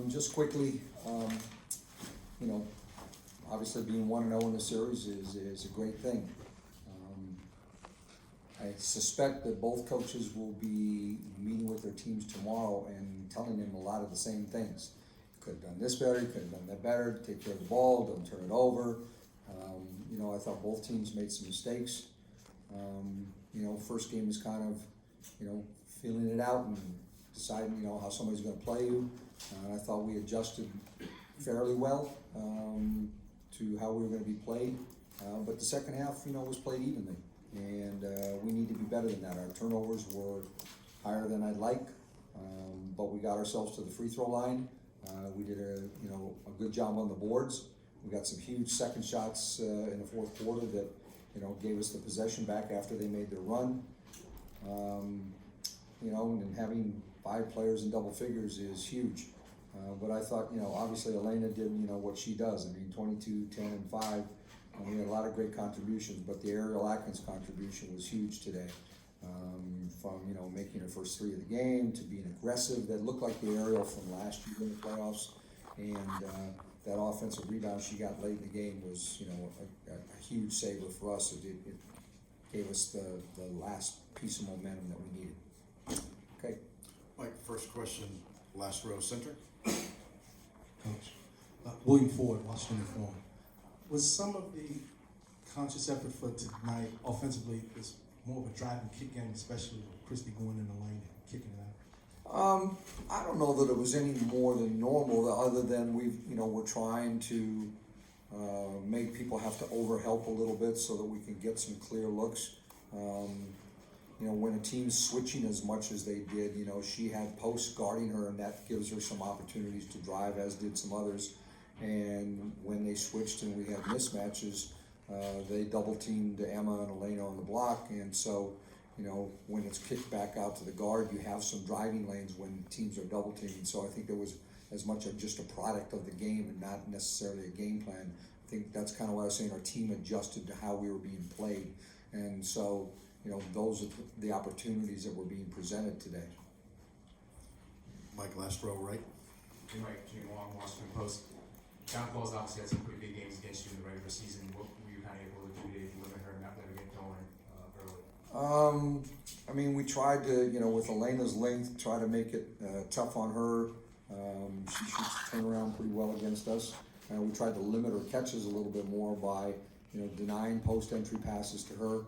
Just quickly, you know, obviously being 1-0 in the series is a great thing. I suspect that both coaches will be meeting with their teams tomorrow and telling them a lot of the same things. Could have done this better, could have done that better, take care of the ball, don't turn it over. You know, I thought both teams made some mistakes. You know, first game is kind of, you know, feeling it out and deciding, you know, how somebody's going to play you. I thought we adjusted fairly well to how we were going to be played. But the second half, you know, was played evenly. And we need to be better than that. Our turnovers were higher than I'd like, but we got ourselves to the free throw line. We did a good job on the boards. We got some huge second shots in the fourth quarter that, you know, gave us the possession back after they made their run. You know, and having 5 players in double figures is huge. But I thought, you know, obviously Elena did, you know, what she does. I mean, 22, 10, and 5. We had a lot of great contributions, but the Ariel Atkins contribution was huge today. From, you know, making her first 3 of the game to being aggressive. That looked like the Ariel from last year in the playoffs. And that offensive rebound she got late in the game was, you know, a huge saver for us. It gave us the last piece of momentum that we needed. Okay. Mike, first question, last row center. Coach. William Ford, Washington Informer. Was some of the conscious effort for tonight offensively is more of a drive and kick game, especially with Christie going in the lane and kicking it out? I don't know that it was any more than normal, other than we're trying to make people have to overhelp a little bit so that we can get some clear looks. You know, when a team's switching as much as they did, you know, she had posts guarding her, and that gives her some opportunities to drive, as did some others. And when they switched and we had mismatches, they double teamed Emma and Elena on the block. And so, you know, when it's kicked back out to the guard, you have some driving lanes when teams are double teaming. So I think there was as much of just a product of the game and not necessarily a game plan. I think that's kind of what I was saying. Our team adjusted to how we were being played. And so, you know, those are the opportunities that were being presented today. Mike, last row right. Hey Mike, Jim Long, Washington Post. John Paul's obviously had some pretty big games against you in the regular season. What were you kind of able to do to limit her and not let her get going early? I mean, we tried to, you know, with Elena's length, try to make it tough on her. She shoots the turnaround pretty well against us. We tried to limit her catches a little bit more by, you know, denying post-entry passes to her.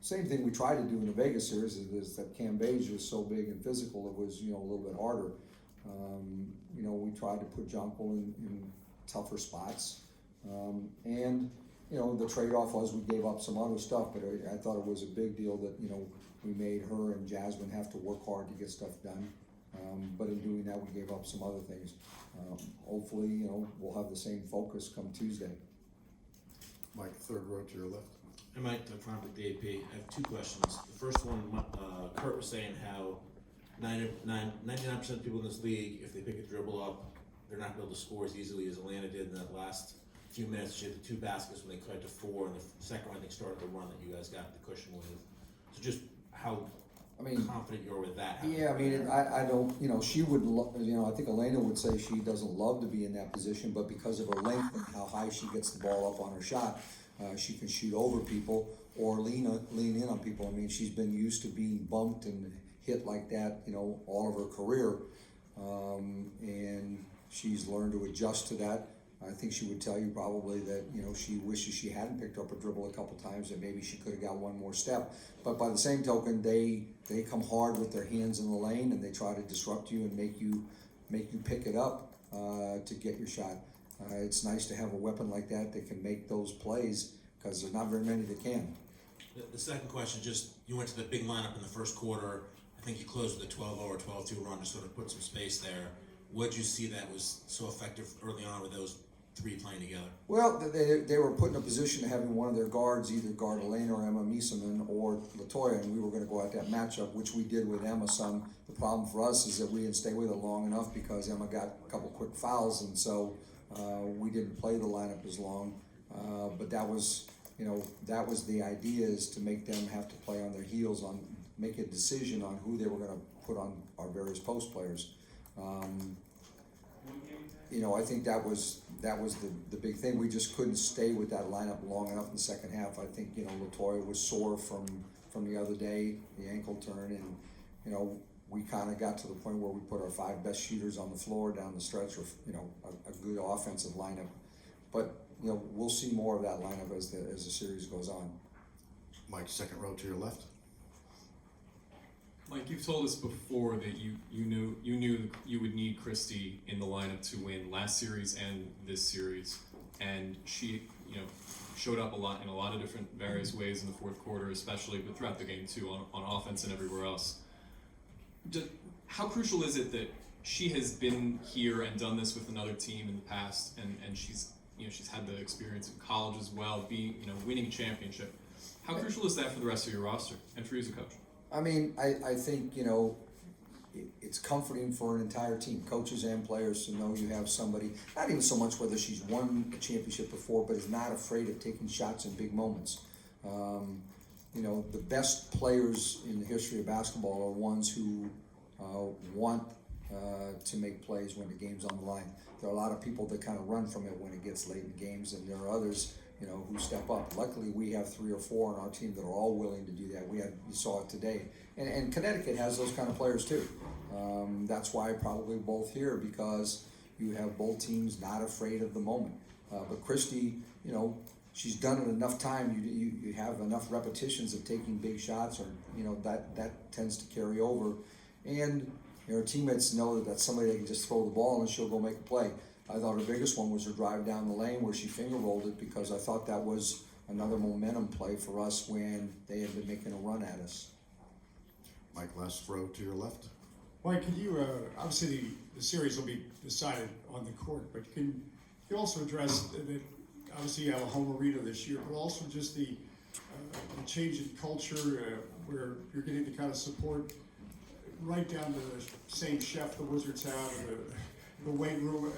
Same thing we tried to do in the Vegas series is that Cam Beige was so big and physical, it was, you know, a little bit harder. You know, we tried to put Jonquil in tougher spots. And, you know, the trade-off was we gave up some other stuff, but I thought it was a big deal that, you know, we made her and Jasmine have to work hard to get stuff done. But in doing that, we gave up some other things. Hopefully, you know, we'll have the same focus come Tuesday. Mike, third row to your left. I might prompt with the AP. I have 2 questions. The first one, Kurt was saying how 99% of people in this league, if they pick a dribble up, they're not able to score as easily as Atlanta did in that last few minutes. She had the 2 baskets when they cut to 4, and the second one I think started the run that you guys got the cushion with. So just how confident you're with that? Yeah, I mean, I don't, you know, she would, you know, I think Elena would say she doesn't love to be in that position, but because of her length and how high she gets the ball up on her shot, she can shoot over people or lean in on people. I mean, she's been used to being bumped and hit like that, you know, all of her career, and she's learned to adjust to that. I think she would tell you probably that, you know, she wishes she hadn't picked up a dribble a couple times and maybe she could have got one more step. But by the same token, they come hard with their hands in the lane and they try to disrupt you and make you pick it up to get your shot. It's nice to have a weapon like that can make those plays, because there's not very many that can. The second question, just you went to the big lineup in the first quarter. I think you closed with a 12-0 or 12-2 run to sort of put some space there. What did you see that was so effective early on with those 3 playing together? Well, they were put in a position of having one of their guards either guard Elena or Emma Mieseman or Latoya, and we were going to go at that matchup, which we did with Emma some. The problem for us is that we didn't stay with her long enough because Emma got a couple quick fouls, and so we didn't play the lineup as long. But that was, you know, that was the idea, is to make them have to play on their heels, make a decision on who they were going to put on our various post players. you know, I think that was the big thing. We just couldn't stay with that lineup long enough in the second half. I think, you know, LaToya was sore from the other day, the ankle turn, and, you know, we kind of got to the point where we put our 5 best shooters on the floor down the stretch with, you know, a good offensive lineup. But, you know, we'll see more of that lineup as the series goes on. Mike, second row to your left. Mike, you've told us before that you knew you would need Christy in the lineup to win last series and this series, and she, you know, showed up in a lot of different various ways in the fourth quarter, especially, but throughout the game too, on offense and everywhere else. How crucial is it that she has been here and done this with another team in the past, and she's had the experience in college as well, winning a championship? How crucial is that for the rest of your roster and for you as a coach? I mean, I think, you know, it's comforting for an entire team, coaches and players, to know you have somebody, not even so much whether she's won a championship before, but is not afraid of taking shots in big moments. You know, the best players in the history of basketball are ones who want to make plays when the game's on the line. There are a lot of people that kind of run from it when it gets late in games, and there are others, you know, who step up. Luckily, we have 3 or 4 on our team that are all willing to do that. You saw it today. And Connecticut has those kind of players too. That's why probably both here, because you have both teams not afraid of the moment. But Christy, you know, she's done it enough time. You have enough repetitions of taking big shots, or, you know, that tends to carry over. And, you know, her teammates know that that's somebody that can just throw the ball and she'll go make a play. I thought her biggest one was her drive down the lane where she finger rolled it, because I thought that was another momentum play for us when they had been making a run at us. Mike, last row to your left. Mike, can you, obviously the series will be decided on the court, but can you also address that obviously you have a home arena this year, but also just the change in culture where you're getting the kind of support right down to the same chef the Wizards have, and the weight room.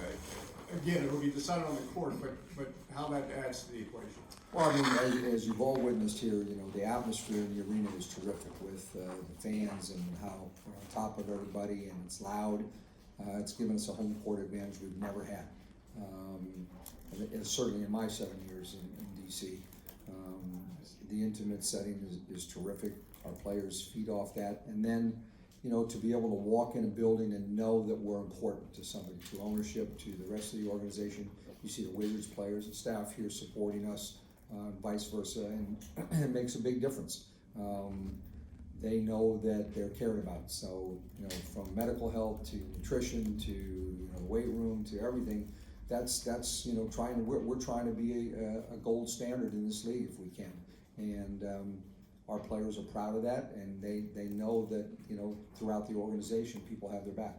Again, it will be decided on the court, but how that adds to the equation. Well, I mean, as you've all witnessed here, you know, the atmosphere in the arena is terrific with the fans and how we're on top of everybody, and it's loud. It's given us a home court advantage we've never had. And certainly in my 7 years in DC. The intimate setting is terrific. Our players feed off that. And then, you know, to be able to walk in a building and know that we're important to somebody, to ownership, to the rest of the organization. You see the Wizards players and staff here supporting us, vice versa, and it makes a big difference. They know that they're cared about. So, you know, from medical health to nutrition to, you know, the weight room to everything, that's you know, we're trying to be a gold standard in this league if we can. And our players are proud of that, and they know that, you know, throughout the organization, people have their back.